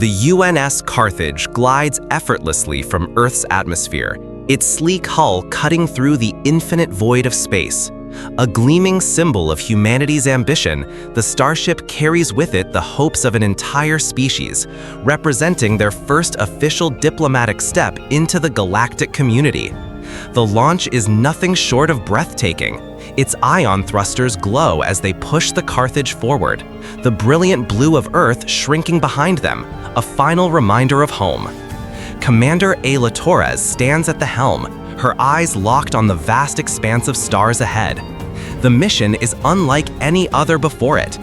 The UNS Carthage glides effortlessly from Earth's atmosphere, its sleek hull cutting through the infinite void of space. A gleaming symbol of humanity's ambition, the starship carries with it the hopes of an entire species, representing their first official diplomatic step into the galactic community. The launch is nothing short of breathtaking. Its ion thrusters glow as they push the Carthage forward, the brilliant blue of Earth shrinking behind them, a final reminder of home. Commander Ayla Torres stands at the helm, her eyes locked on the vast expanse of stars ahead. The mission is unlike any other before it.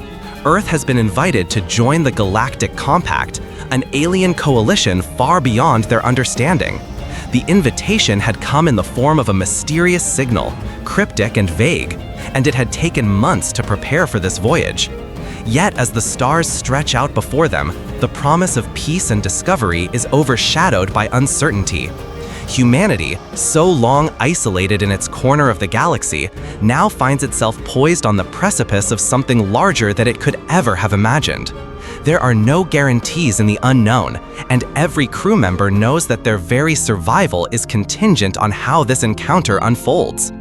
Earth has been invited to join the Galactic Compact, an alien coalition far beyond their understanding. The invitation had come in the form of a mysterious signal, cryptic and vague, and it had taken months to prepare for this voyage. Yet as the stars stretch out before them, the promise of peace and discovery is overshadowed by uncertainty. Humanity, so long isolated in its corner of the galaxy, now finds itself poised on the precipice of something larger than it could ever have imagined. There are no guarantees in the unknown, and every crew member knows that their very survival is contingent on how this encounter unfolds.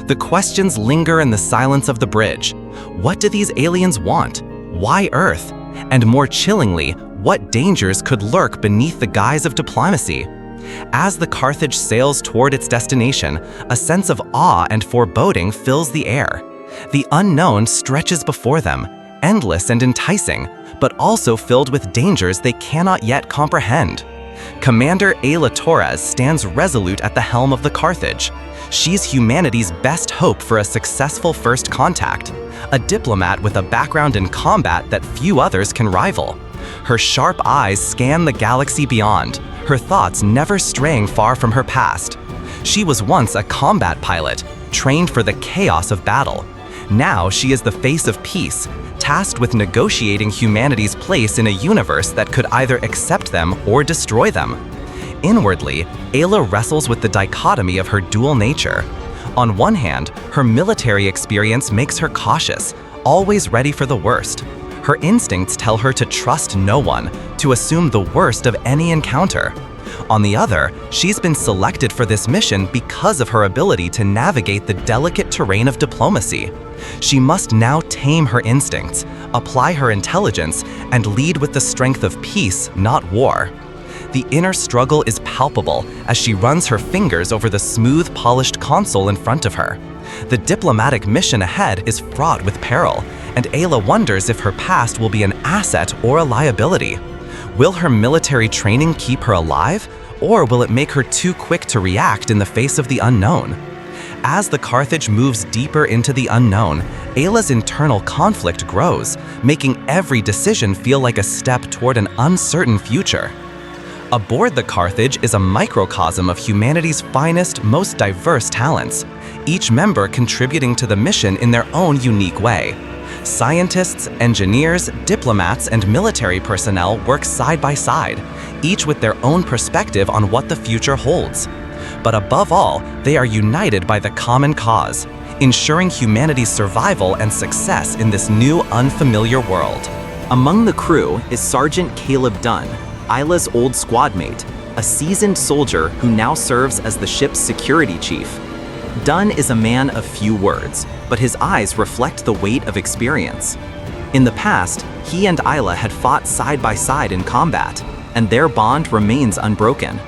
The questions linger in the silence of the bridge. What do these aliens want? Why Earth? And more chillingly, what dangers could lurk beneath the guise of diplomacy? As the Carthage sails toward its destination, a sense of awe and foreboding fills the air. The unknown stretches before them, endless and enticing, but also filled with dangers they cannot yet comprehend. Commander Ayla Torres stands resolute at the helm of the Carthage. She's humanity's best hope for a successful first contact, a diplomat with a background in combat that few others can rival. Her sharp eyes scan the galaxy beyond, her thoughts never straying far from her past. She was once a combat pilot, trained for the chaos of battle. Now she is the face of peace, tasked with negotiating humanity's place in a universe that could either accept them or destroy them. Inwardly, Ayla wrestles with the dichotomy of her dual nature. On one hand, her military experience makes her cautious, always ready for the worst. Her instincts tell her to trust no one, to assume the worst of any encounter. On the other, she's been selected for this mission because of her ability to navigate the delicate terrain of diplomacy. She must now tame her instincts, apply her intelligence, and lead with the strength of peace, not war. The inner struggle is palpable as she runs her fingers over the smooth, polished console in front of her. The diplomatic mission ahead is fraught with peril, and Ayla wonders if her past will be an asset or a liability. Will her military training keep her alive, or will it make her too quick to react in the face of the unknown? As the Carthage moves deeper into the unknown, Ayla's internal conflict grows, making every decision feel like a step toward an uncertain future. Aboard the Carthage is a microcosm of humanity's finest, most diverse talents, each member contributing to the mission in their own unique way. Scientists, engineers, diplomats, and military personnel work side by side, each with their own perspective on what the future holds. But above all, they are united by the common cause, ensuring humanity's survival and success in this new, unfamiliar world. Among the crew is Sergeant Caleb Dunn, Ayla's old squad mate, a seasoned soldier who now serves as the ship's security chief. Dunn is a man of few words, but his eyes reflect the weight of experience. In the past, he and Ayla had fought side by side in combat, and their bond remains unbroken.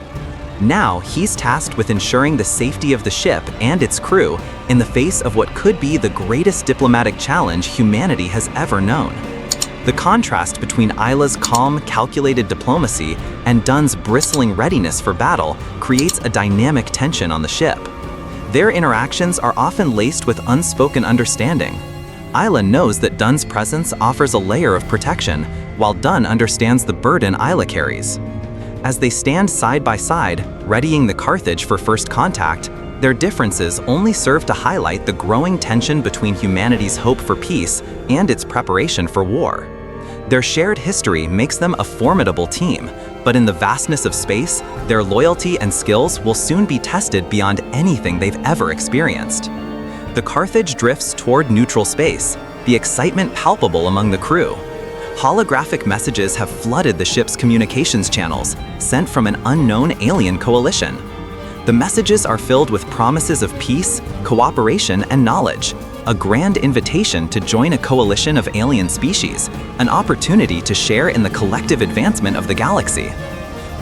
Now, he's tasked with ensuring the safety of the ship and its crew in the face of what could be the greatest diplomatic challenge humanity has ever known. The contrast between Ayla's calm, calculated diplomacy and Dunn's bristling readiness for battle creates a dynamic tension on the ship. Their interactions are often laced with unspoken understanding. Ayla knows that Dunn's presence offers a layer of protection, while Dunn understands the burden Ayla carries. As they stand side by side, readying the Carthage for first contact, their differences only serve to highlight the growing tension between humanity's hope for peace and its preparation for war. Their shared history makes them a formidable team, but in the vastness of space, their loyalty and skills will soon be tested beyond anything they've ever experienced. The Carthage drifts toward neutral space, the excitement palpable among the crew. Holographic messages have flooded the ship's communications channels, sent from an unknown alien coalition. The messages are filled with promises of peace, cooperation, and knowledge, a grand invitation to join a coalition of alien species, an opportunity to share in the collective advancement of the galaxy.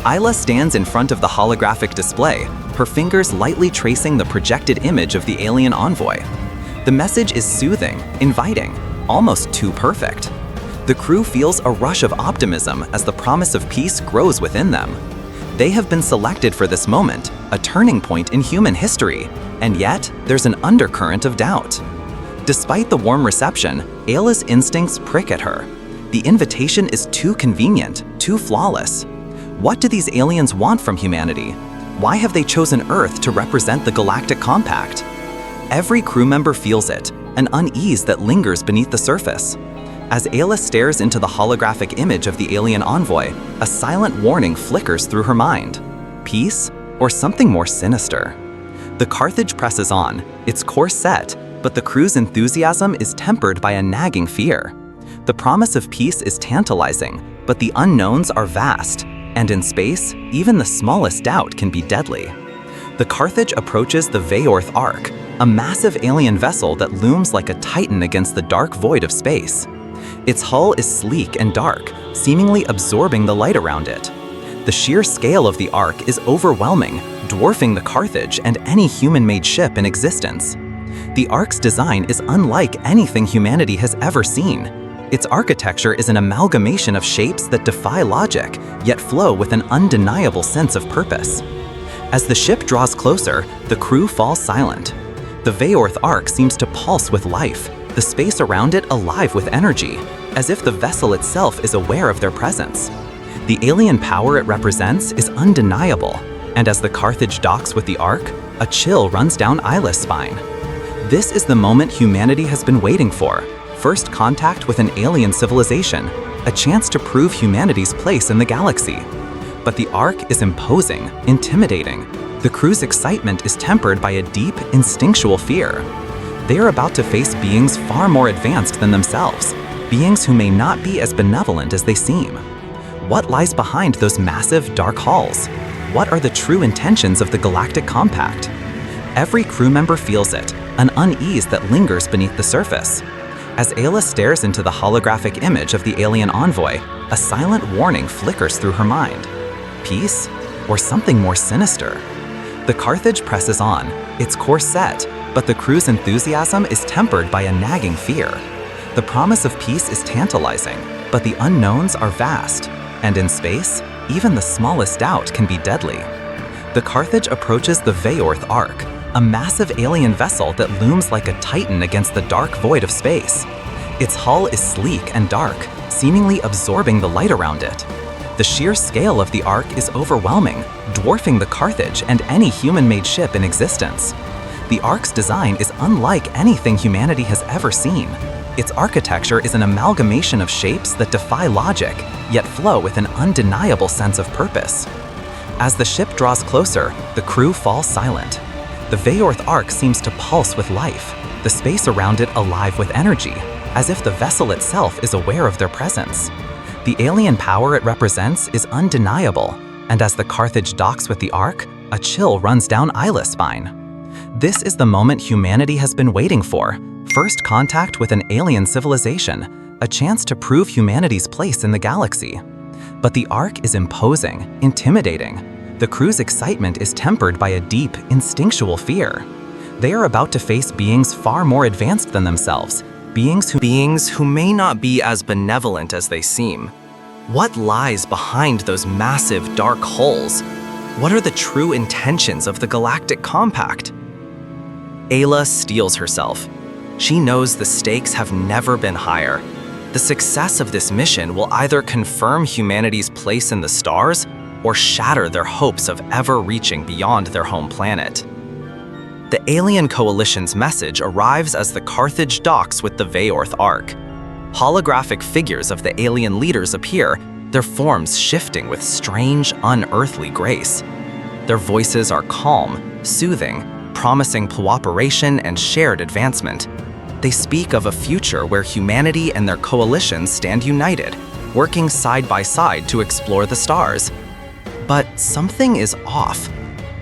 Ayla stands in front of the holographic display, her fingers lightly tracing the projected image of the alien envoy. The message is soothing, inviting, almost too perfect. The crew feels a rush of optimism as the promise of peace grows within them. They have been selected for this moment, a turning point in human history, and yet there's an undercurrent of doubt. Despite the warm reception, Ayla's instincts prick at her. The invitation is too convenient, too flawless. What do these aliens want from humanity? Why have they chosen Earth to represent the Galactic Compact? Every crew member feels it, an unease that lingers beneath the surface. As Ayla stares into the holographic image of the alien envoy, a silent warning flickers through her mind. Peace, or something more sinister? The Carthage presses on, its course set, but the crew's enthusiasm is tempered by a nagging fear. The promise of peace is tantalizing, but the unknowns are vast, and in space, even the smallest doubt can be deadly. The Carthage approaches the Veyorth Ark, a massive alien vessel that looms like a titan against the dark void of space. Its hull is sleek and dark, seemingly absorbing the light around it. The sheer scale of the Ark is overwhelming, dwarfing the Carthage and any human-made ship in existence. The Ark's design is unlike anything humanity has ever seen. Its architecture is an amalgamation of shapes that defy logic, yet flow with an undeniable sense of purpose. As the ship draws closer, the crew falls silent. The Veyorth Ark seems to pulse with life, the space around it alive with energy, as if the vessel itself is aware of their presence. The alien power it represents is undeniable, and as the Carthage docks with the Ark, a chill runs down Ayla's spine. This is the moment humanity has been waiting for, first contact with an alien civilization, a chance to prove humanity's place in the galaxy. But the Ark is imposing, intimidating. The crew's excitement is tempered by a deep, instinctual fear. They are about to face beings far more advanced than themselves, beings who may not be as benevolent as they seem. What lies behind those massive, dark halls? What are the true intentions of the Galactic Compact? Every crew member feels it, an unease that lingers beneath the surface. As Ayla stares into the holographic image of the alien envoy, a silent warning flickers through her mind. Peace, or something more sinister? The Carthage presses on, its course set, but the crew's enthusiasm is tempered by a nagging fear. The promise of peace is tantalizing, but the unknowns are vast, and in space, even the smallest doubt can be deadly. The Carthage approaches the Veyorth Ark, a massive alien vessel that looms like a titan against the dark void of space. Its hull is sleek and dark, seemingly absorbing the light around it. The sheer scale of the Ark is overwhelming, dwarfing the Carthage and any human-made ship in existence. The Ark's design is unlike anything humanity has ever seen. Its architecture is an amalgamation of shapes that defy logic, yet flow with an undeniable sense of purpose. As the ship draws closer, the crew falls silent. The Veyorth Ark seems to pulse with life, the space around it alive with energy, as if the vessel itself is aware of their presence. The alien power it represents is undeniable, and as the Carthage docks with the Ark, a chill runs down Ayla's spine. This is the moment humanity has been waiting for, first contact with an alien civilization, a chance to prove humanity's place in the galaxy. But the Ark is imposing, intimidating. The crew's excitement is tempered by a deep, instinctual fear. They are about to face beings far more advanced than themselves, beings who may not be as benevolent as they seem. What lies behind those massive dark holes? What are the true intentions of the Galactic Compact? Ayla steels herself. She knows the stakes have never been higher. The success of this mission will either confirm humanity's place in the stars or shatter their hopes of ever reaching beyond their home planet. The Alien Coalition's message arrives as the Carthage docks with the Veyorth Ark. Holographic figures of the alien leaders appear, their forms shifting with strange, unearthly grace. Their voices are calm, soothing, promising cooperation and shared advancement. They speak of a future where humanity and their coalition stand united, working side by side to explore the stars. But something is off.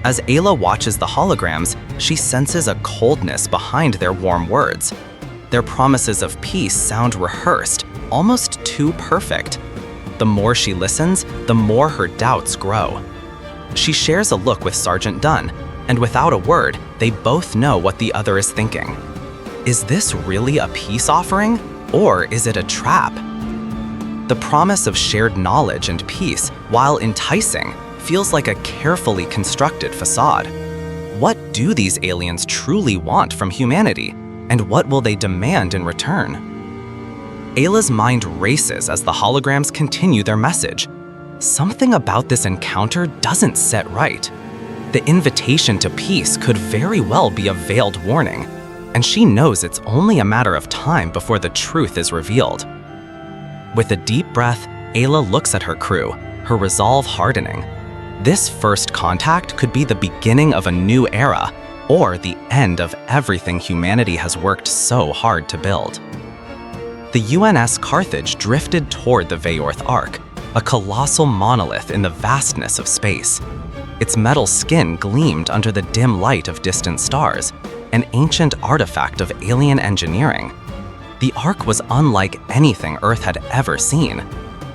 As Ayla watches the holograms, she senses a coldness behind their warm words. Their promises of peace sound rehearsed, almost too perfect. The more she listens, the more her doubts grow. She shares a look with Sergeant Dunn, and without a word, they both know what the other is thinking. Is this really a peace offering, or is it a trap? The promise of shared knowledge and peace, while enticing, feels like a carefully constructed facade. What do these aliens truly want from humanity, and what will they demand in return? Ayla's mind races as the holograms continue their message. Something about this encounter doesn't set right. The invitation to peace could very well be a veiled warning, and she knows it's only a matter of time before the truth is revealed. With a deep breath, Ayla looks at her crew, her resolve hardening. This first contact could be the beginning of a new era, or the end of everything humanity has worked so hard to build. The UNS Carthage drifted toward the Veyorth Ark, a colossal monolith in the vastness of space. Its metal skin gleamed under the dim light of distant stars, an ancient artifact of alien engineering. The Ark was unlike anything Earth had ever seen.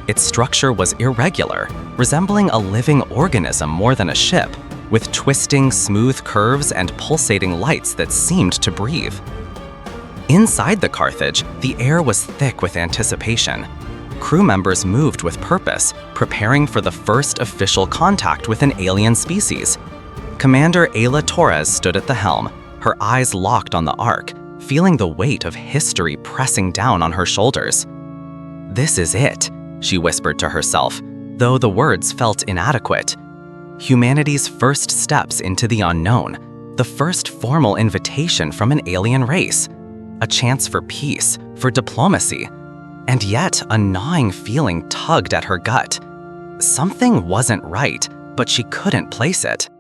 Its structure was irregular, resembling a living organism more than a ship, with twisting, smooth curves and pulsating lights that seemed to breathe. Inside the Carthage, the air was thick with anticipation. Crew members moved with purpose, preparing for the first official contact with an alien species. Commander Ayla Torres stood at the helm, her eyes locked on the Ark, feeling the weight of history pressing down on her shoulders. "This is it," she whispered to herself, though the words felt inadequate. Humanity's first steps into the unknown, the first formal invitation from an alien race, a chance for peace, for diplomacy. And yet, a gnawing feeling tugged at her gut. Something wasn't right, but she couldn't place it.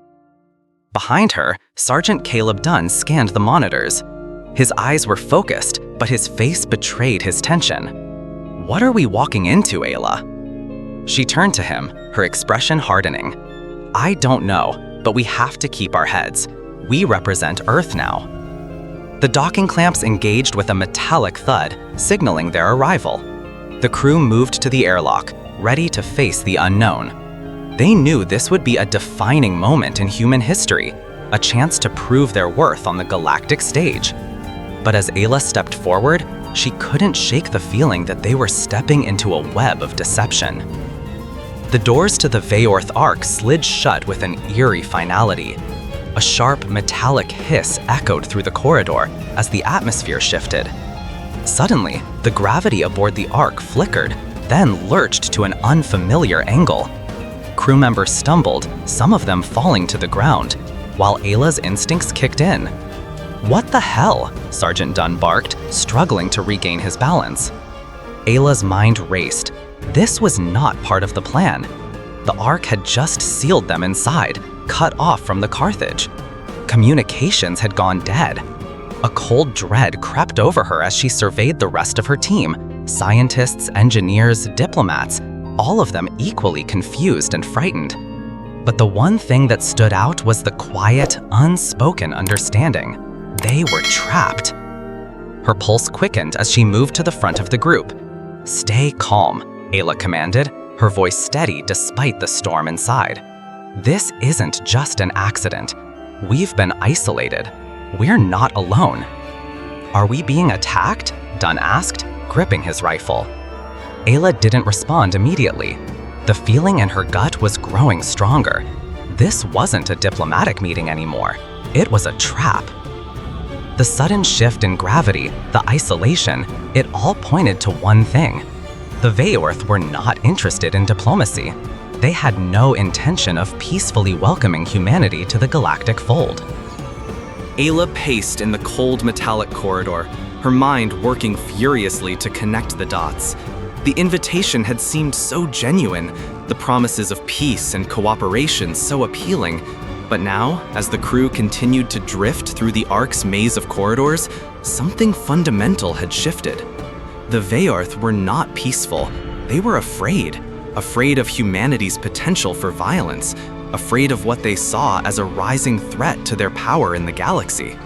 Behind her, Sergeant Caleb Dunn scanned the monitors. His eyes were focused, but his face betrayed his tension. "What are we walking into, Ayla?" She turned to him, her expression hardening. "I don't know, but we have to keep our heads. We represent Earth now." The docking clamps engaged with a metallic thud, signaling their arrival. The crew moved to the airlock, ready to face the unknown. They knew this would be a defining moment in human history, a chance to prove their worth on the galactic stage. But as Ayla stepped forward, she couldn't shake the feeling that they were stepping into a web of deception. The doors to the Veyorth Ark slid shut with an eerie finality. A sharp, metallic hiss echoed through the corridor as the atmosphere shifted. Suddenly, the gravity aboard the Ark flickered, then lurched to an unfamiliar angle. Crew members stumbled, some of them falling to the ground, while Ayla's instincts kicked in. "What the hell?" Sergeant Dunn barked, struggling to regain his balance. Ayla's mind raced. This was not part of the plan. The Ark had just sealed them inside, cut off from the Carthage. Communications had gone dead. A cold dread crept over her as she surveyed the rest of her team, scientists, engineers, diplomats, all of them equally confused and frightened. But the one thing that stood out was the quiet, unspoken understanding. They were trapped. Her pulse quickened as she moved to the front of the group. "Stay calm," Ayla commanded, her voice steady despite the storm inside. "This isn't just an accident. We've been isolated. We're not alone." "Are we being attacked?" Dunn asked, gripping his rifle. Ayla didn't respond immediately. The feeling in her gut was growing stronger. This wasn't a diplomatic meeting anymore. It was a trap. The sudden shift in gravity, the isolation, it all pointed to one thing. The Veyorth were not interested in diplomacy. They had no intention of peacefully welcoming humanity to the galactic fold. Ayla paced in the cold metallic corridor, her mind working furiously to connect the dots. The invitation had seemed so genuine, the promises of peace and cooperation so appealing. But now, as the crew continued to drift through the Ark's maze of corridors, something fundamental had shifted. The Veorth were not peaceful. They were afraid of humanity's potential for violence, afraid of what they saw as a rising threat to their power in the galaxy.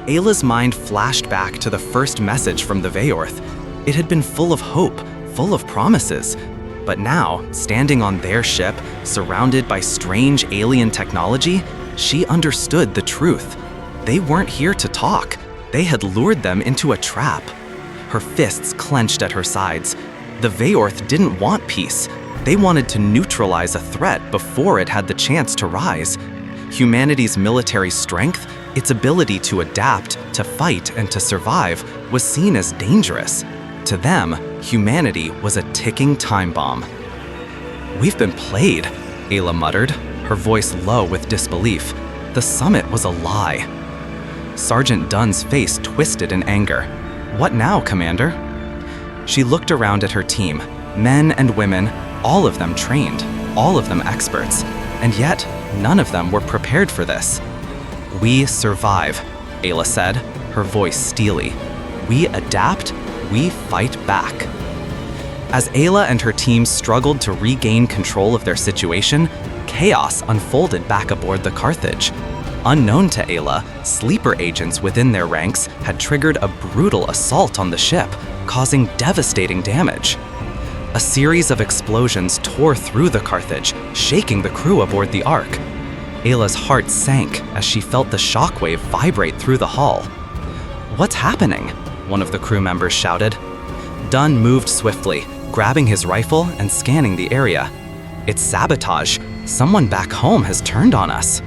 Ayla's mind flashed back to the first message from the Veorth. It had been full of hope, full of promises. But now, standing on their ship, surrounded by strange alien technology, she understood the truth. They weren't here to talk. They had lured them into a trap. Her fists clenched at her sides. The Veorth didn't want peace. They wanted to neutralize a threat before it had the chance to rise. Humanity's military strength, its ability to adapt, to fight, and to survive, was seen as dangerous. To them, humanity was a ticking time bomb. "We've been played," Ayla muttered, her voice low with disbelief. The summit was a lie. Sergeant Dunn's face twisted in anger. "What now, Commander?" She looked around at her team, men and women, all of them trained, all of them experts, and yet none of them were prepared for this. "We survive," Ayla said, her voice steely. "We adapt, we fight back." As Ayla and her team struggled to regain control of their situation, chaos unfolded back aboard the Carthage. Unknown to Ayla, sleeper agents within their ranks had triggered a brutal assault on the ship, causing devastating damage. A series of explosions tore through the Carthage, shaking the crew aboard the Ark. Ayla's heart sank as she felt the shockwave vibrate through the hull. "What's happening?" one of the crew members shouted. Dunn moved swiftly, grabbing his rifle and scanning the area. "It's sabotage. Someone back home has turned on us."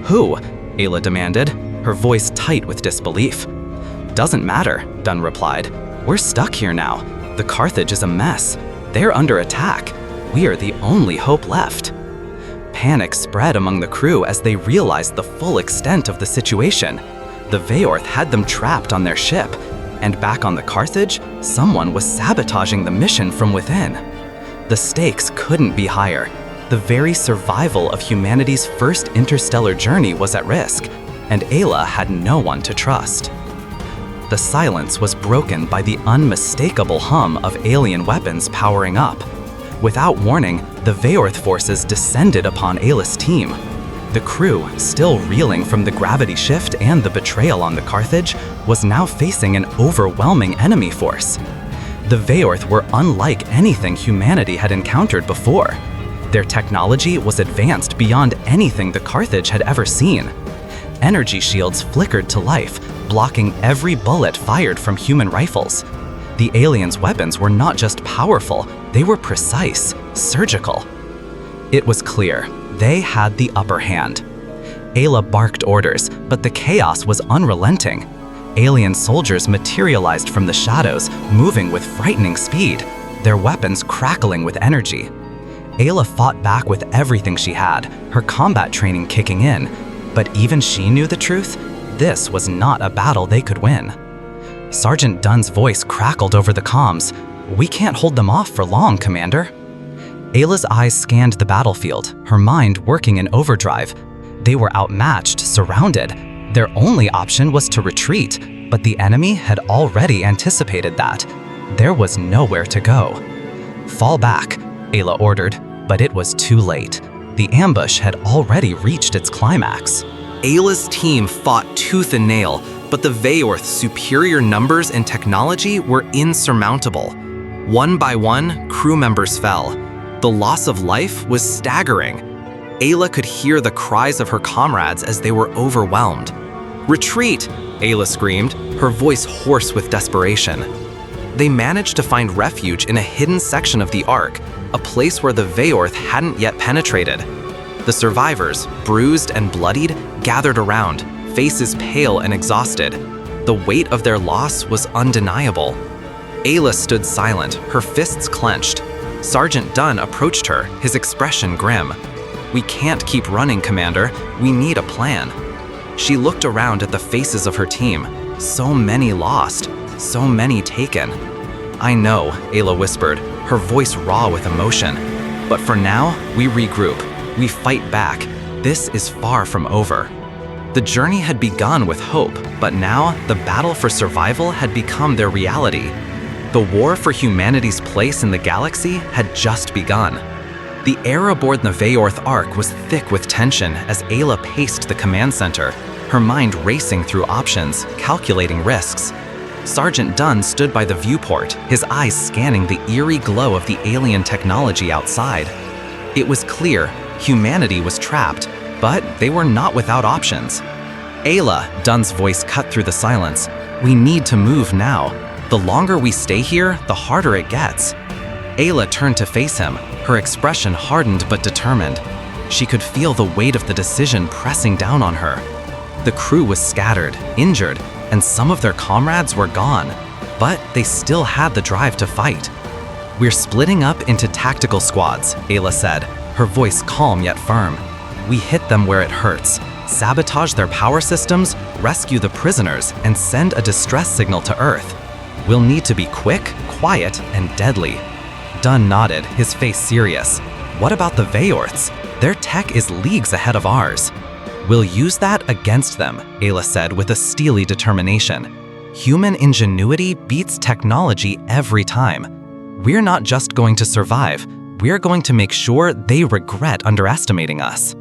"Who?" Ayla demanded, her voice tight with disbelief. "Doesn't matter," Dunn replied. "We're stuck here now. The Carthage is a mess. They're under attack. We are the only hope left." Panic spread among the crew as they realized the full extent of the situation. The Veorth had them trapped on their ship, and back on the Carthage, someone was sabotaging the mission from within. The stakes couldn't be higher. The very survival of humanity's first interstellar journey was at risk, and Ayla had no one to trust. The silence was broken by the unmistakable hum of alien weapons powering up. Without warning, the Veorth forces descended upon Ayla's team. The crew, still reeling from the gravity shift and the betrayal on the Carthage, was now facing an overwhelming enemy force. The Veorth were unlike anything humanity had encountered before. Their technology was advanced beyond anything the Carthage had ever seen. Energy shields flickered to life, blocking every bullet fired from human rifles. The aliens' weapons were not just powerful, they were precise, surgical. It was clear, they had the upper hand. Ayla barked orders, but the chaos was unrelenting. Alien soldiers materialized from the shadows, moving with frightening speed, their weapons crackling with energy. Ayla fought back with everything she had, her combat training kicking in. But even she knew the truth. This was not a battle they could win. Sergeant Dunn's voice crackled over the comms. "We can't hold them off for long, Commander." Ayla's eyes scanned the battlefield, her mind working in overdrive. They were outmatched, surrounded. Their only option was to retreat, but the enemy had already anticipated that. There was nowhere to go. "Fall back," Ayla ordered, but it was too late. The ambush had already reached its climax. Ayla's team fought tooth and nail, but the Veorth's superior numbers and technology were insurmountable. One by one, crew members fell. The loss of life was staggering. Ayla could hear the cries of her comrades as they were overwhelmed. "Retreat!" Ayla screamed, her voice hoarse with desperation. They managed to find refuge in a hidden section of the Ark, a place where the Veorth hadn't yet penetrated. The survivors, bruised and bloodied, gathered around, faces pale and exhausted. The weight of their loss was undeniable. Ayla stood silent, her fists clenched. Sergeant Dunn approached her, his expression grim. "We can't keep running, Commander. We need a plan." She looked around at the faces of her team. So many lost, so many taken. "I know," Ayla whispered, her voice raw with emotion. "But for now, we regroup. We fight back. This is far from over." The journey had begun with hope, but now the battle for survival had become their reality. The war for humanity's place in the galaxy had just begun. The air aboard the Veyorth Ark was thick with tension as Ayla paced the command center, her mind racing through options, calculating risks. Sergeant Dunn stood by the viewport, his eyes scanning the eerie glow of the alien technology outside. It was clear, humanity was trapped, but they were not without options. Ayla, Dunn's voice cut through the silence. We need to move now. The longer we stay here, the harder it gets. Ayla turned to face him, her expression hardened but determined. She could feel the weight of the decision pressing down on her. The crew was scattered, injured, and some of their comrades were gone, but they still had the drive to fight. We're splitting up into tactical squads, Ayla said, her voice calm yet firm. We hit them where it hurts, sabotage their power systems, rescue the prisoners, and send a distress signal to Earth. We'll need to be quick, quiet, and deadly. Dunn nodded, his face serious. What about the Veyorths? Their tech is leagues ahead of ours. We'll use that against them, Ayla said with a steely determination. Human ingenuity beats technology every time. We're not just going to survive, we're going to make sure they regret underestimating us.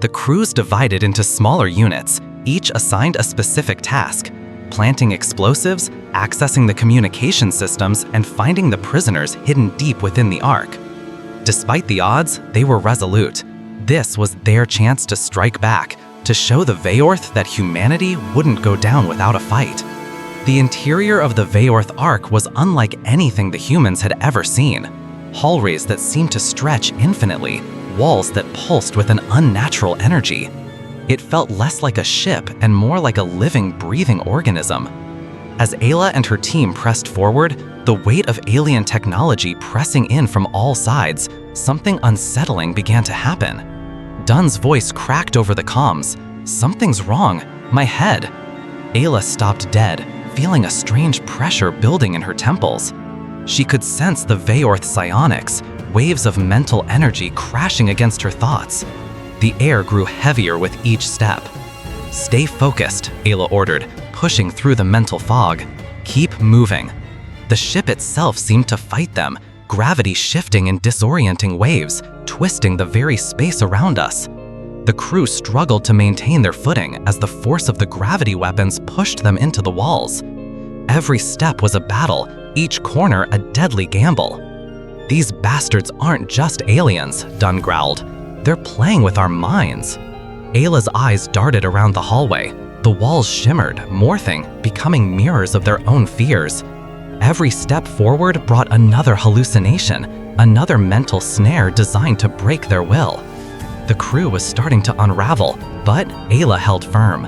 The crew's divided into smaller units, each assigned a specific task: planting explosives, accessing the communication systems, and finding the prisoners hidden deep within the Ark. Despite the odds, they were resolute. This was their chance to strike back, to show the Veyorth that humanity wouldn't go down without a fight. The interior of the Veyorth Ark was unlike anything the humans had ever seen. Hallways that seemed to stretch infinitely, walls that pulsed with an unnatural energy. It felt less like a ship and more like a living, breathing organism. As Ayla and her team pressed forward, the weight of alien technology pressing in from all sides, something unsettling began to happen. Dunn's voice cracked over the comms. Something's wrong. My head. Ayla stopped dead, feeling a strange pressure building in her temples. She could sense the Veyorth psionics, waves of mental energy crashing against her thoughts. The air grew heavier with each step. Stay focused, Ayla ordered, pushing through the mental fog. Keep moving. The ship itself seemed to fight them, gravity shifting in disorienting waves, twisting the very space around us. The crew struggled to maintain their footing as the force of the gravity weapons pushed them into the walls. Every step was a battle, each corner a deadly gamble. These bastards aren't just aliens, Dunn growled. They're playing with our minds. Ayla's eyes darted around the hallway. The walls shimmered, morphing, becoming mirrors of their own fears. Every step forward brought another hallucination, another mental snare designed to break their will. The crew was starting to unravel, but Ayla held firm.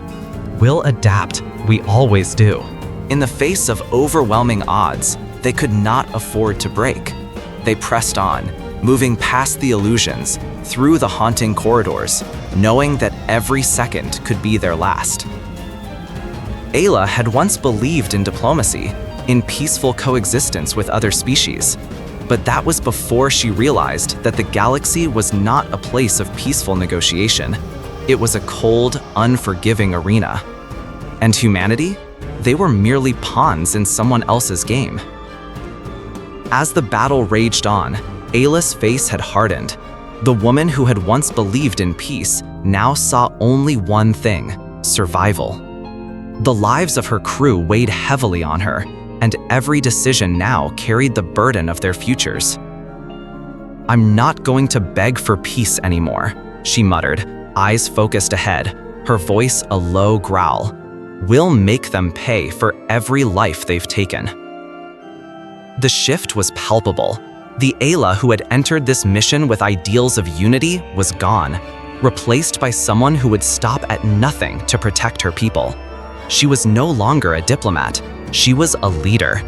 We'll adapt, we always do. In the face of overwhelming odds, they could not afford to break. They pressed on, moving past the illusions, through the haunting corridors, knowing that every second could be their last. Ayla had once believed in diplomacy, in peaceful coexistence with other species. But that was before she realized that the galaxy was not a place of peaceful negotiation. It was a cold, unforgiving arena. And humanity? They were merely pawns in someone else's game. As the battle raged on, Ayla's face had hardened. The woman who had once believed in peace now saw only one thing: survival. The lives of her crew weighed heavily on her, and every decision now carried the burden of their futures. I'm not going to beg for peace anymore, she muttered, eyes focused ahead, her voice a low growl. We'll make them pay for every life they've taken. The shift was palpable. The Ayla who had entered this mission with ideals of unity was gone, replaced by someone who would stop at nothing to protect her people. She was no longer a diplomat, she was a leader.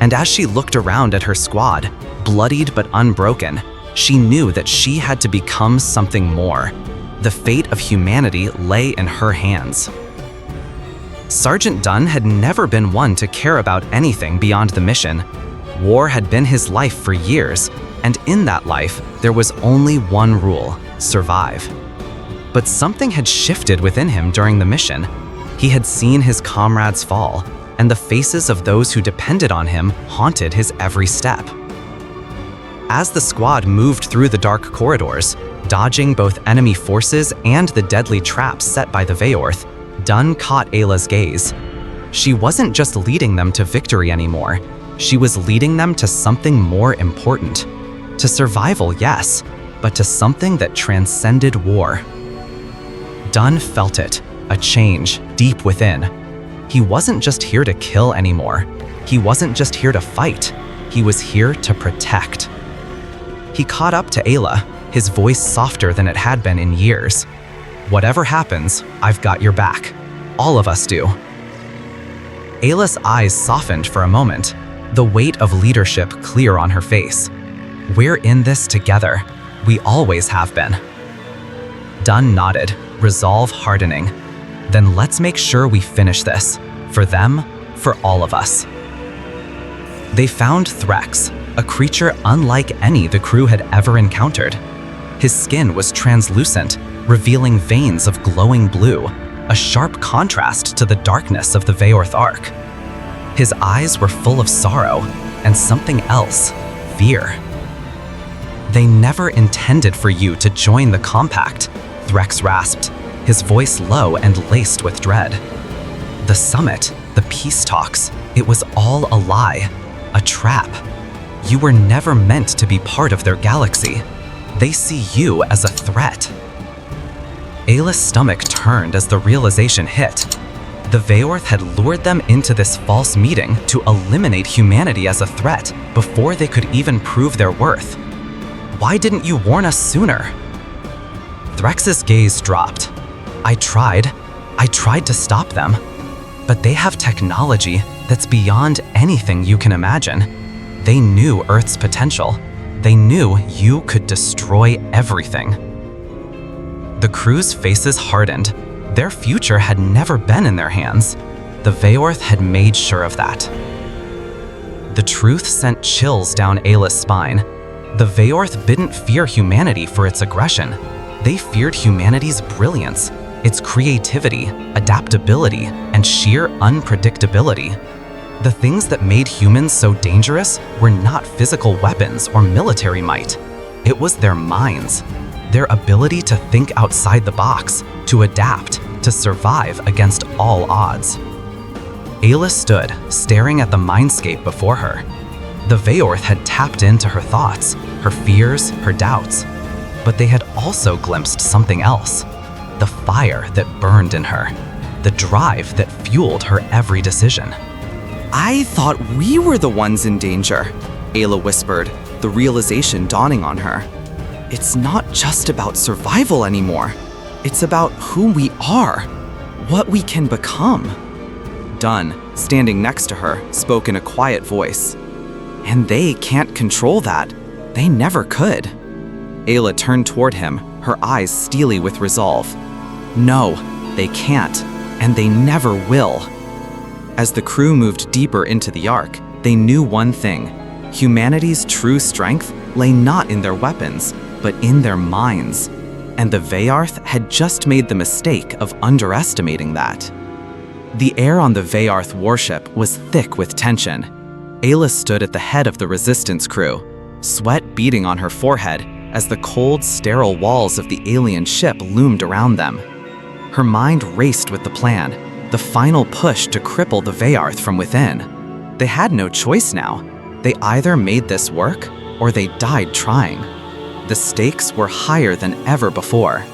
And as she looked around at her squad, bloodied but unbroken, she knew that she had to become something more. The fate of humanity lay in her hands. Sergeant Dunn had never been one to care about anything beyond the mission. War had been his life for years, and in that life, there was only one rule: survive. But something had shifted within him during the mission. He had seen his comrades fall, and the faces of those who depended on him haunted his every step. As the squad moved through the dark corridors, dodging both enemy forces and the deadly traps set by the Veyorth, Dunn caught Ayla's gaze. She wasn't just leading them to victory anymore. She was leading them to something more important. To survival, yes, but to something that transcended war. Dunn felt it, a change deep within. He wasn't just here to kill anymore. He wasn't just here to fight. He was here to protect. He caught up to Ayla, his voice softer than it had been in years. "Whatever happens, I've got your back. All of us do." Ayla's eyes softened for a moment, the weight of leadership clear on her face. "We're in this together. We always have been." Dunn nodded, resolve hardening. "Then let's make sure we finish this. For them, for all of us." They found Threx, a creature unlike any the crew had ever encountered. His skin was translucent, revealing veins of glowing blue, a sharp contrast to the darkness of the Veyorth Ark. His eyes were full of sorrow and something else, fear. "They never intended for you to join the compact," Threx rasped, his voice low and laced with dread. "The summit, the peace talks, it was all a lie, a trap. You were never meant to be part of their galaxy. They see you as a threat." Ayla's stomach turned as the realization hit. The Veyorth had lured them into this false meeting to eliminate humanity as a threat before they could even prove their worth. "Why didn't you warn us sooner?" Threx's gaze dropped. I tried to stop them. But they have technology that's beyond anything you can imagine. They knew Earth's potential. They knew you could destroy everything." The crew's faces hardened. Their future had never been in their hands. The Veyorth had made sure of that. The truth sent chills down Ayla's spine. The Veyorth didn't fear humanity for its aggression. They feared humanity's brilliance, its creativity, adaptability, and sheer unpredictability. The things that made humans so dangerous were not physical weapons or military might. It was their minds, their ability to think outside the box, to adapt, to survive against all odds. Ayla stood, staring at the mindscape before her. The Veyorth had tapped into her thoughts, her fears, her doubts. But they had also glimpsed something else. The fire that burned in her. The drive that fueled her every decision. "I thought we were the ones in danger," Ayla whispered, the realization dawning on her. "It's not just about survival anymore. It's about who we are, what we can become." Dunn, standing next to her, spoke in a quiet voice. "And they can't control that. They never could." Ayla turned toward him, her eyes steely with resolve. "No, they can't, and they never will." As the crew moved deeper into the Ark, they knew one thing. Humanity's true strength lay not in their weapons, but in their minds. And the Veyorth had just made the mistake of underestimating that. The air on the Veyorth warship was thick with tension. Ayla stood at the head of the Resistance crew, sweat beading on her forehead as the cold, sterile walls of the alien ship loomed around them. Her mind raced with the plan, the final push to cripple the Veyorth from within. They had no choice now. They either made this work, or they died trying. The stakes were higher than ever before.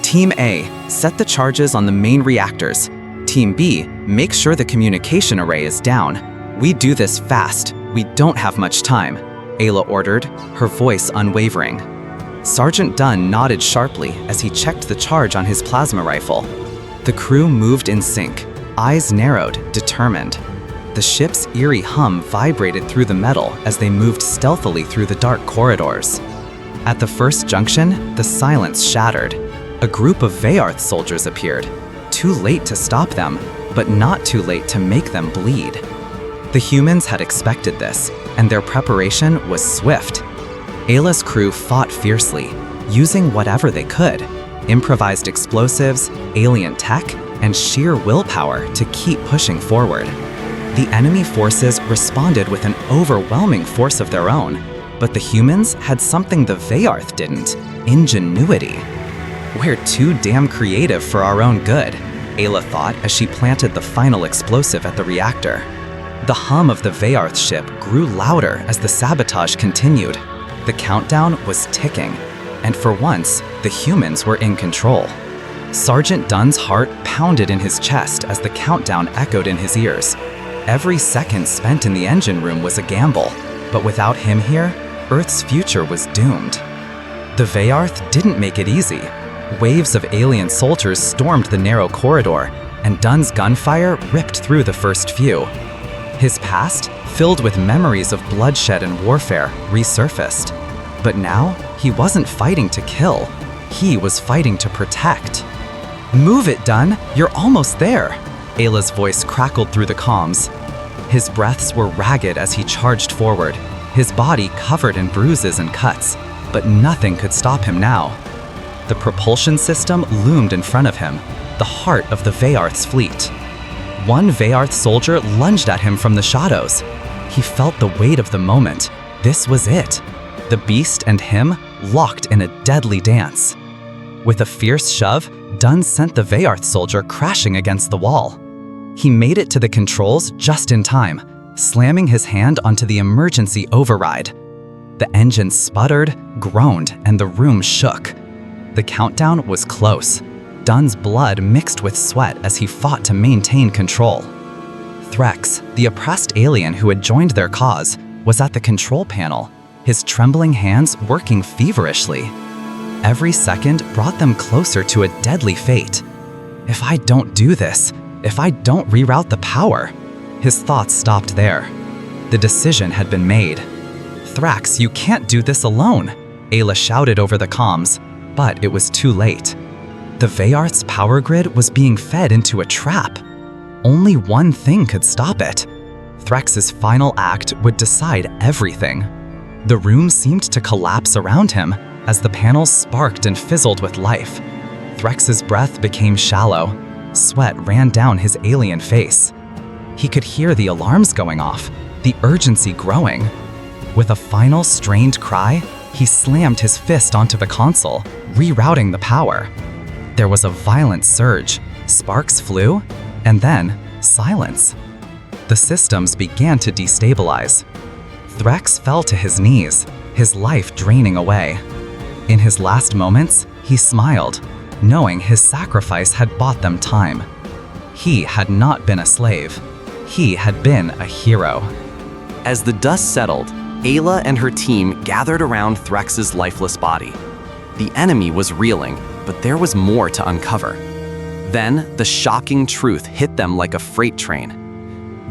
Team A, set the charges on the main reactors. Team B, make sure the communication array is down. We do this fast. We don't have much time, Ayla ordered, her voice unwavering. Sergeant Dunn nodded sharply as he checked the charge on his plasma rifle. The crew moved in sync, eyes narrowed, determined. The ship's eerie hum vibrated through the metal as they moved stealthily through the dark corridors. At the first junction, the silence shattered. A group of Veyorth soldiers appeared, too late to stop them, but not too late to make them bleed. The humans had expected this, and their preparation was swift. Ayla's crew fought fiercely, using whatever they could, improvised explosives, alien tech, and sheer willpower to keep pushing forward. The enemy forces responded with an overwhelming force of their own, but the humans had something the Vearth didn't: ingenuity. "We're too damn creative for our own good," Ayla thought as she planted the final explosive at the reactor. The hum of the Vearth ship grew louder as the sabotage continued. The countdown was ticking, and for once, the humans were in control. Sergeant Dunn's heart pounded in his chest as the countdown echoed in his ears. Every second spent in the engine room was a gamble, but without him here, Earth's future was doomed. The Vearth didn't make it easy. Waves of alien soldiers stormed the narrow corridor, and Dunn's gunfire ripped through the first few. His past, filled with memories of bloodshed and warfare, resurfaced. But now, he wasn't fighting to kill. He was fighting to protect. "Move it, Dunn! You're almost there!" Ayla's voice crackled through the comms. His breaths were ragged as he charged forward, his body covered in bruises and cuts, but nothing could stop him now. The propulsion system loomed in front of him, the heart of the Vearth's fleet. One Vearth soldier lunged at him from the shadows. He felt the weight of the moment. This was it. The beast and him locked in a deadly dance. With a fierce shove, Dunn sent the Vearth soldier crashing against the wall. He made it to the controls just in time, slamming his hand onto the emergency override. The engine sputtered, groaned, and the room shook. The countdown was close. Dunn's blood mixed with sweat as he fought to maintain control. Threx, the oppressed alien who had joined their cause, was at the control panel, his trembling hands working feverishly. Every second brought them closer to a deadly fate. "If I don't do this, if I don't reroute the power..." His thoughts stopped there. The decision had been made. "Thrax, you can't do this alone," Ayla shouted over the comms, but it was too late. The Vearth's power grid was being fed into a trap. Only one thing could stop it. Thrax's final act would decide everything. The room seemed to collapse around him as the panels sparked and fizzled with life. Threx's breath became shallow. Sweat ran down his alien face. He could hear the alarms going off, the urgency growing. With a final strained cry, he slammed his fist onto the console, rerouting the power. There was a violent surge, sparks flew, and then silence. The systems began to destabilize. Threx fell to his knees, his life draining away. In his last moments, he smiled, knowing his sacrifice had bought them time. He had not been a slave. He had been a hero. As the dust settled, Ayla and her team gathered around Threx's lifeless body. The enemy was reeling, but there was more to uncover. Then, the shocking truth hit them like a freight train.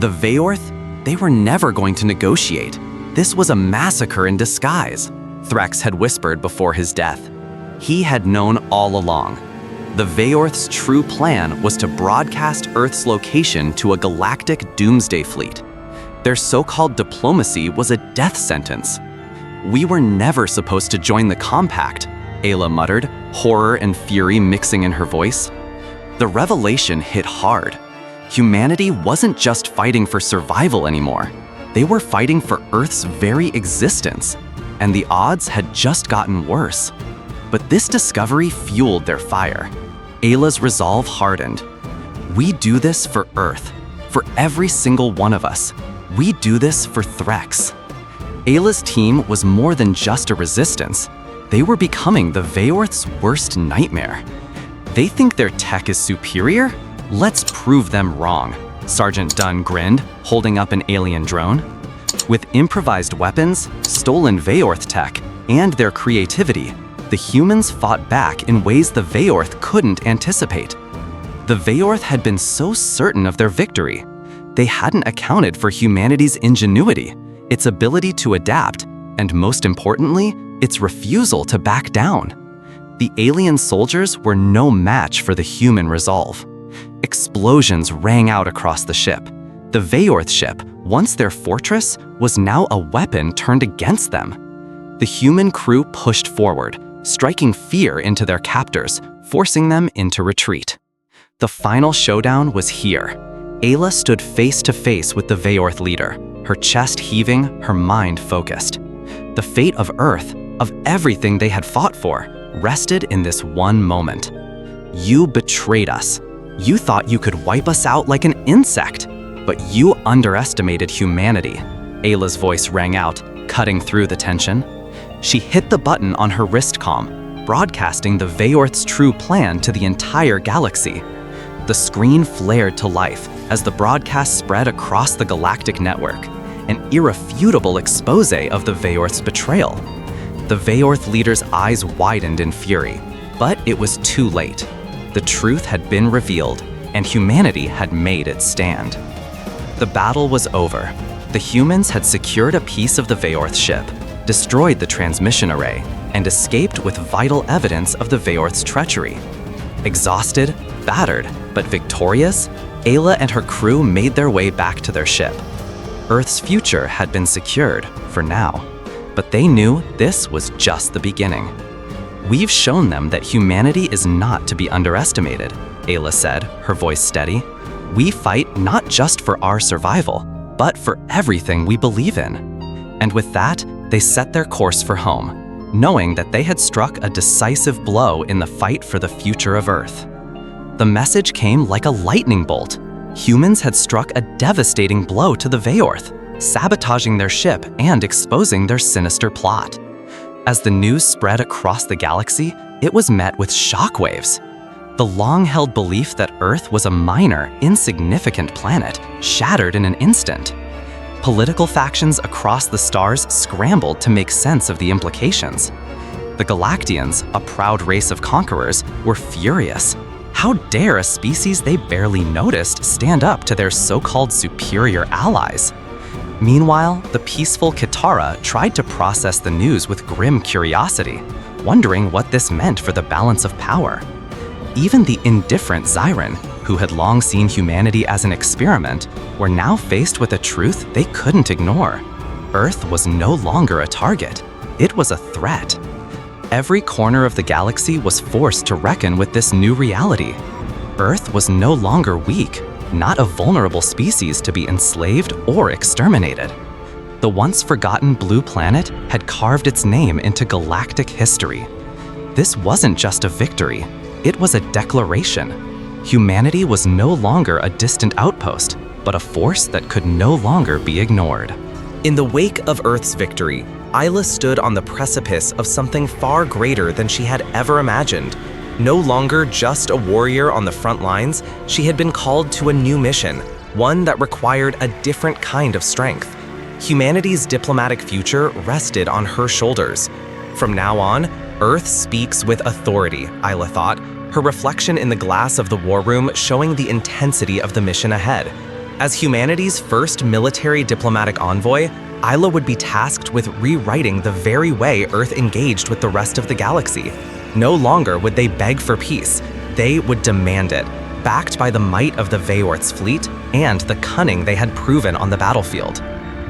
The Vearth, they were never going to negotiate. This was a massacre in disguise, Threx had whispered before his death. He had known all along. The Vearth's true plan was to broadcast Earth's location to a galactic doomsday fleet. Their so-called diplomacy was a death sentence. "We were never supposed to join the compact," Ayla muttered, horror and fury mixing in her voice. The revelation hit hard. Humanity wasn't just fighting for survival anymore. They were fighting for Earth's very existence, and the odds had just gotten worse. But this discovery fueled their fire. Ayla's resolve hardened. "We do this for Earth, for every single one of us. We do this for Threx." Ayla's team was more than just a resistance. They were becoming the Vearth's worst nightmare. "They think their tech is superior? Let's prove them wrong," Sergeant Dunn grinned, holding up an alien drone. With improvised weapons, stolen Vearth tech, and their creativity, the humans fought back in ways the Vearth couldn't anticipate. The Vearth had been so certain of their victory. They hadn't accounted for humanity's ingenuity, its ability to adapt, and most importantly, its refusal to back down. The alien soldiers were no match for the human resolve. Explosions rang out across the ship. The Vearth ship, once their fortress, was now a weapon turned against them. The human crew pushed forward, striking fear into their captors, forcing them into retreat. The final showdown was here. Ayla stood face to face with the Veyorth leader, her chest heaving, her mind focused. The fate of Earth, of everything they had fought for, rested in this one moment. You betrayed us. You thought you could wipe us out like an insect, but you underestimated humanity. Ayla's voice rang out, cutting through the tension. She hit the button on her wrist comm, broadcasting the Veyorth's true plan to the entire galaxy. The screen flared to life as the broadcast spread across the galactic network, an irrefutable expose of the Veyorth's betrayal. The Veyorth leader's eyes widened in fury, but it was too late. The truth had been revealed, and humanity had made its stand. The battle was over. The humans had secured a piece of the Veyorth ship, destroyed the transmission array, and escaped with vital evidence of the Veyorth's treachery. Exhausted, battered, but victorious, Ayla and her crew made their way back to their ship. Earth's future had been secured, for now, but they knew this was just the beginning. We've shown them that humanity is not to be underestimated, Ayla said, her voice steady. We fight not just for our survival, but for everything we believe in. And with that, they set their course for home, knowing that they had struck a decisive blow in the fight for the future of Earth. The message came like a lightning bolt. Humans had struck a devastating blow to the Veyorth, sabotaging their ship and exposing their sinister plot. As the news spread across the galaxy, it was met with shockwaves. The long-held belief that Earth was a minor, insignificant planet shattered in an instant. Political factions across the stars scrambled to make sense of the implications. The Galactians, a proud race of conquerors, were furious. How dare a species they barely noticed stand up to their so-called superior allies? Meanwhile, the peaceful Kitara tried to process the news with grim curiosity, wondering what this meant for the balance of power. Even the indifferent Zyran, who had long seen humanity as an experiment, were now faced with a truth they couldn't ignore. Earth was no longer a target. It was a threat. Every corner of the galaxy was forced to reckon with this new reality. Earth was no longer weak, not a vulnerable species to be enslaved or exterminated. The once forgotten blue planet had carved its name into galactic history. This wasn't just a victory, it was a declaration. Humanity was no longer a distant outpost, but a force that could no longer be ignored. In the wake of Earth's victory, Ayla stood on the precipice of something far greater than she had ever imagined. No longer just a warrior on the front lines, she had been called to a new mission, one that required a different kind of strength. Humanity's diplomatic future rested on her shoulders. From now on, Earth speaks with authority, Ayla thought, her reflection in the glass of the war room showing the intensity of the mission ahead. As humanity's first military diplomatic envoy, Ayla would be tasked with rewriting the very way Earth engaged with the rest of the galaxy. No longer would they beg for peace, they would demand it, backed by the might of the Veyorth's fleet and the cunning they had proven on the battlefield.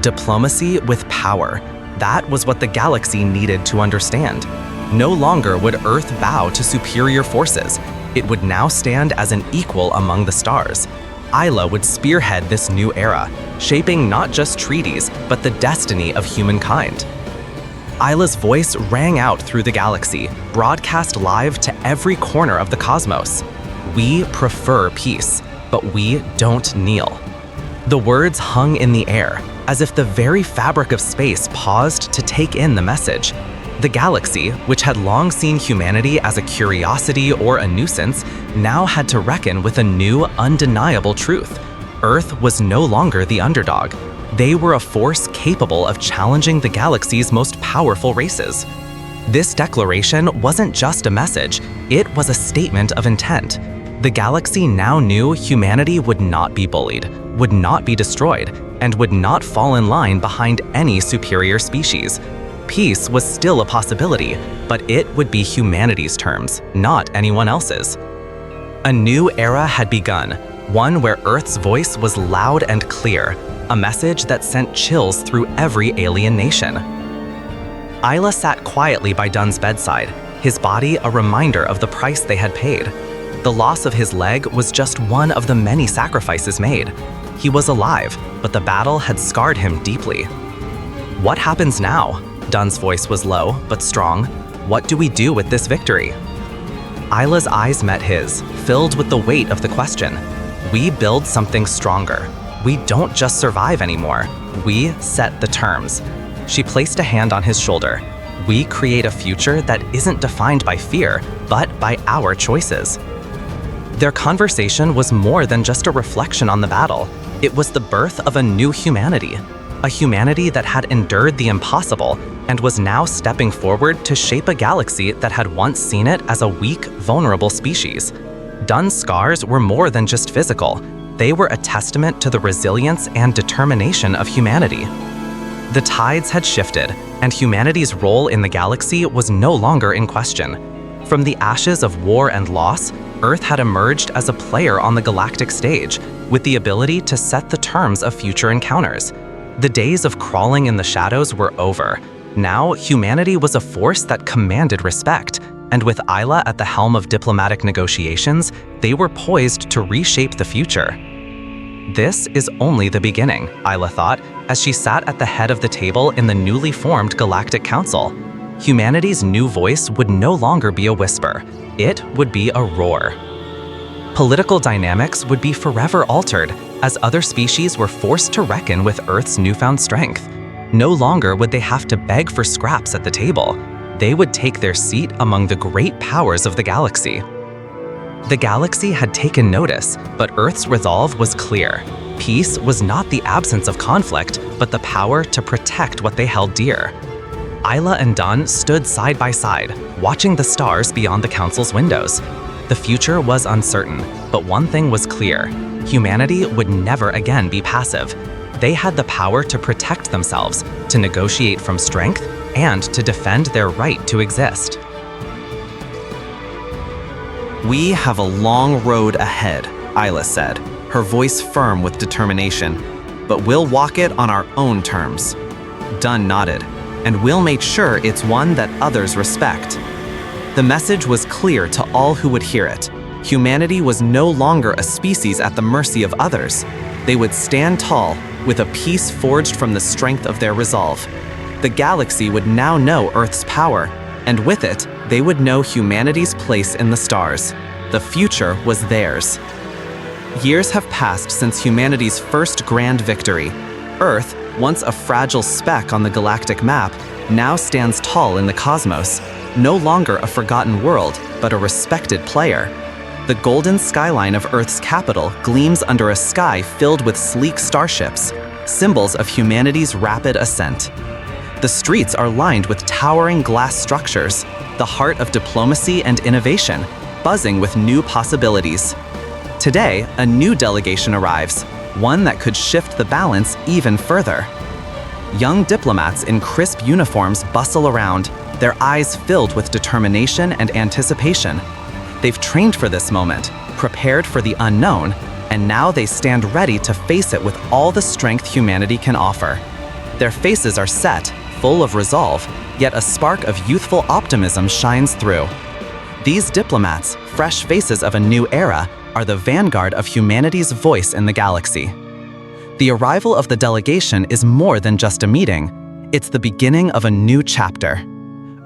Diplomacy with power, that was what the galaxy needed to understand. No longer would Earth bow to superior forces, it would now stand as an equal among the stars. Ayla would spearhead this new era, shaping not just treaties, but the destiny of humankind. Ayla's voice rang out through the galaxy, broadcast live to every corner of the cosmos. We prefer peace, but we don't kneel. The words hung in the air, as if the very fabric of space paused to take in the message. The galaxy, which had long seen humanity as a curiosity or a nuisance, now had to reckon with a new, undeniable truth. Earth was no longer the underdog. They were a force capable of challenging the galaxy's most powerful races. This declaration wasn't just a message, it was a statement of intent. The galaxy now knew humanity would not be bullied, would not be destroyed, and would not fall in line behind any superior species. Peace was still a possibility, but it would be humanity's terms, not anyone else's. A new era had begun, one where Earth's voice was loud and clear, a message that sent chills through every alien nation. Ayla sat quietly by Dunn's bedside, his body a reminder of the price they had paid. The loss of his leg was just one of the many sacrifices made. He was alive, but the battle had scarred him deeply. What happens now? Dunn's voice was low, but strong. What do we do with this victory? Isla's eyes met his, filled with the weight of the question. We build something stronger. We don't just survive anymore. We set the terms. She placed a hand on his shoulder. We create a future that isn't defined by fear, but by our choices. Their conversation was more than just a reflection on the battle. It was the birth of a new humanity. A humanity that had endured the impossible and was now stepping forward to shape a galaxy that had once seen it as a weak, vulnerable species. Dunn's scars were more than just physical. They were a testament to the resilience and determination of humanity. The tides had shifted, and humanity's role in the galaxy was no longer in question. From the ashes of war and loss, Earth had emerged as a player on the galactic stage, with the ability to set the terms of future encounters. The days of crawling in the shadows were over. Now, humanity was a force that commanded respect, and with Isla at the helm of diplomatic negotiations, they were poised to reshape the future. This is only the beginning, Isla thought, as she sat at the head of the table in the newly formed Galactic Council. Humanity's new voice would no longer be a whisper. It would be a roar. Political dynamics would be forever altered, as other species were forced to reckon with Earth's newfound strength. No longer would they have to beg for scraps at the table. They would take their seat among the great powers of the galaxy. The galaxy had taken notice, but Earth's resolve was clear. Peace was not the absence of conflict, but the power to protect what they held dear. Isla and Dunn stood side by side, watching the stars beyond the council's windows. The future was uncertain, but one thing was clear: humanity would never again be passive. They had the power to protect themselves, to negotiate from strength, and to defend their right to exist. We have a long road ahead, Isla said, her voice firm with determination, but we'll walk it on our own terms. Dunn nodded, and we'll make sure it's one that others respect. The message was clear to all who would hear it. Humanity was no longer a species at the mercy of others. They would stand tall, with a peace forged from the strength of their resolve. The galaxy would now know Earth's power, and with it, they would know humanity's place in the stars. The future was theirs. Years have passed since humanity's first grand victory. Earth, once a fragile speck on the galactic map, now stands tall in the cosmos, no longer a forgotten world, but a respected player. The golden skyline of Earth's capital gleams under a sky filled with sleek starships, symbols of humanity's rapid ascent. The streets are lined with towering glass structures, the heart of diplomacy and innovation, buzzing with new possibilities. Today, a new delegation arrives, one that could shift the balance even further. Young diplomats in crisp uniforms bustle around, their eyes filled with determination and anticipation. They've trained for this moment, prepared for the unknown, and now they stand ready to face it with all the strength humanity can offer. Their faces are set, full of resolve, yet a spark of youthful optimism shines through. These diplomats, fresh faces of a new era, are the vanguard of humanity's voice in the galaxy. The arrival of the delegation is more than just a meeting. It's the beginning of a new chapter.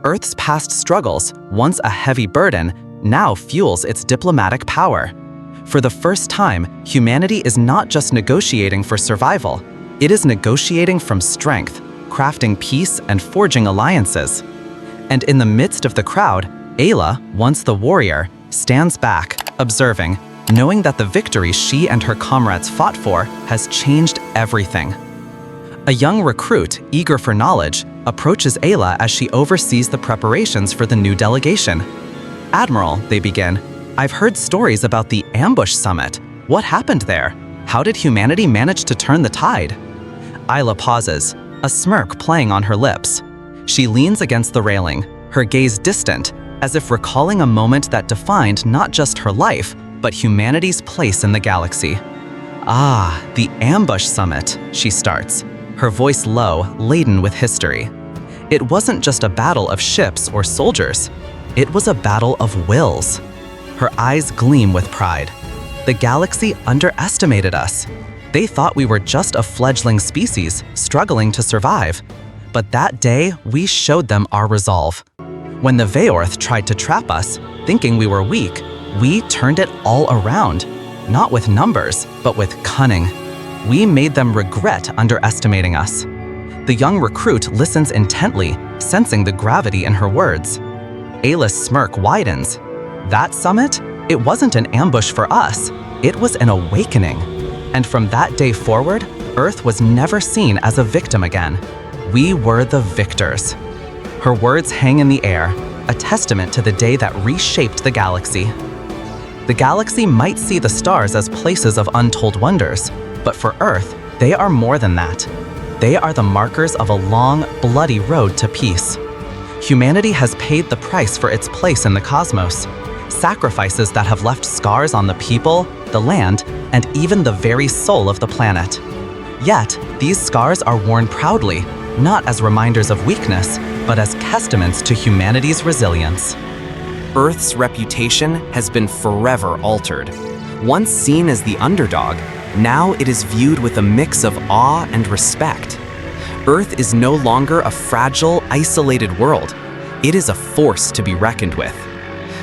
Earth's past struggles, once a heavy burden, now fuels its diplomatic power. For the first time, humanity is not just negotiating for survival. It is negotiating from strength, crafting peace and forging alliances. And in the midst of the crowd, Ayla, once the warrior, stands back, observing, knowing that the victory she and her comrades fought for has changed everything. A young recruit, eager for knowledge, approaches Ayla as she oversees the preparations for the new delegation. "Admiral," they begin, "I've heard stories about the ambush summit. What happened there? How did humanity manage to turn the tide?" Ayla pauses, a smirk playing on her lips. She leans against the railing, her gaze distant, as if recalling a moment that defined not just her life, but humanity's place in the galaxy. "Ah, the ambush summit," she starts, her voice low, laden with history. It wasn't just a battle of ships or soldiers. It was a battle of wills. Her eyes gleam with pride. The galaxy underestimated us. They thought we were just a fledgling species struggling to survive. But that day, we showed them our resolve. When the Veorth tried to trap us, thinking we were weak, we turned it all around. Not with numbers, but with cunning. We made them regret underestimating us. The young recruit listens intently, sensing the gravity in her words. Ayla's smirk widens. That summit? It wasn't an ambush for us. It was an awakening. And from that day forward, Earth was never seen as a victim again. We were the victors. Her words hang in the air, a testament to the day that reshaped the galaxy. The galaxy might see the stars as places of untold wonders, but for Earth, they are more than that. They are the markers of a long, bloody road to peace. Humanity has paid the price for its place in the cosmos, sacrifices that have left scars on the people, the land, and even the very soul of the planet. Yet, these scars are worn proudly, not as reminders of weakness, but as testaments to humanity's resilience. Earth's reputation has been forever altered. Once seen as the underdog, now it is viewed with a mix of awe and respect. Earth is no longer a fragile, isolated world. It is a force to be reckoned with.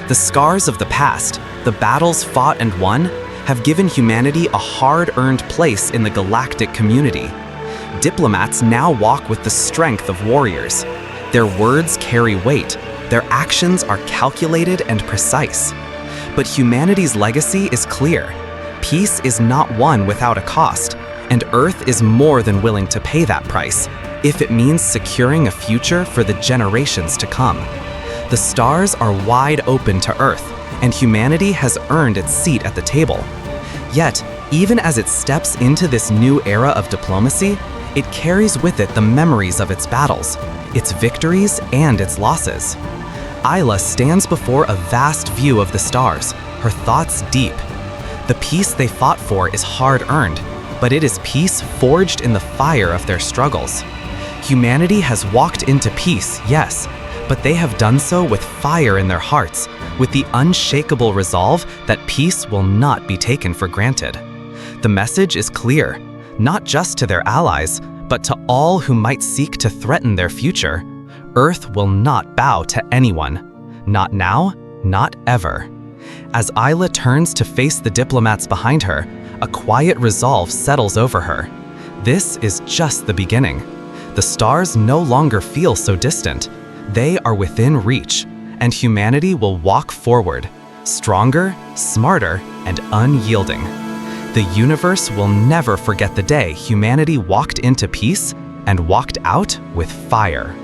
The scars of the past, the battles fought and won, have given humanity a hard-earned place in the galactic community. Diplomats now walk with the strength of warriors. Their words carry weight. Their actions are calculated and precise. But humanity's legacy is clear. Peace is not won without a cost, and Earth is more than willing to pay that price, if it means securing a future for the generations to come. The stars are wide open to Earth, and humanity has earned its seat at the table. Yet, even as it steps into this new era of diplomacy, it carries with it the memories of its battles, its victories, and its losses. Ayla stands before a vast view of the stars, her thoughts deep. The peace they fought for is hard-earned, but it is peace forged in the fire of their struggles. Humanity has walked into peace, yes, but they have done so with fire in their hearts, with the unshakable resolve that peace will not be taken for granted. The message is clear, not just to their allies, but to all who might seek to threaten their future. Earth will not bow to anyone. Not now, not ever. As Ayla turns to face the diplomats behind her, a quiet resolve settles over her. This is just the beginning. The stars no longer feel so distant. They are within reach, and humanity will walk forward, stronger, smarter, and unyielding. The universe will never forget the day humanity walked into peace and walked out with fire.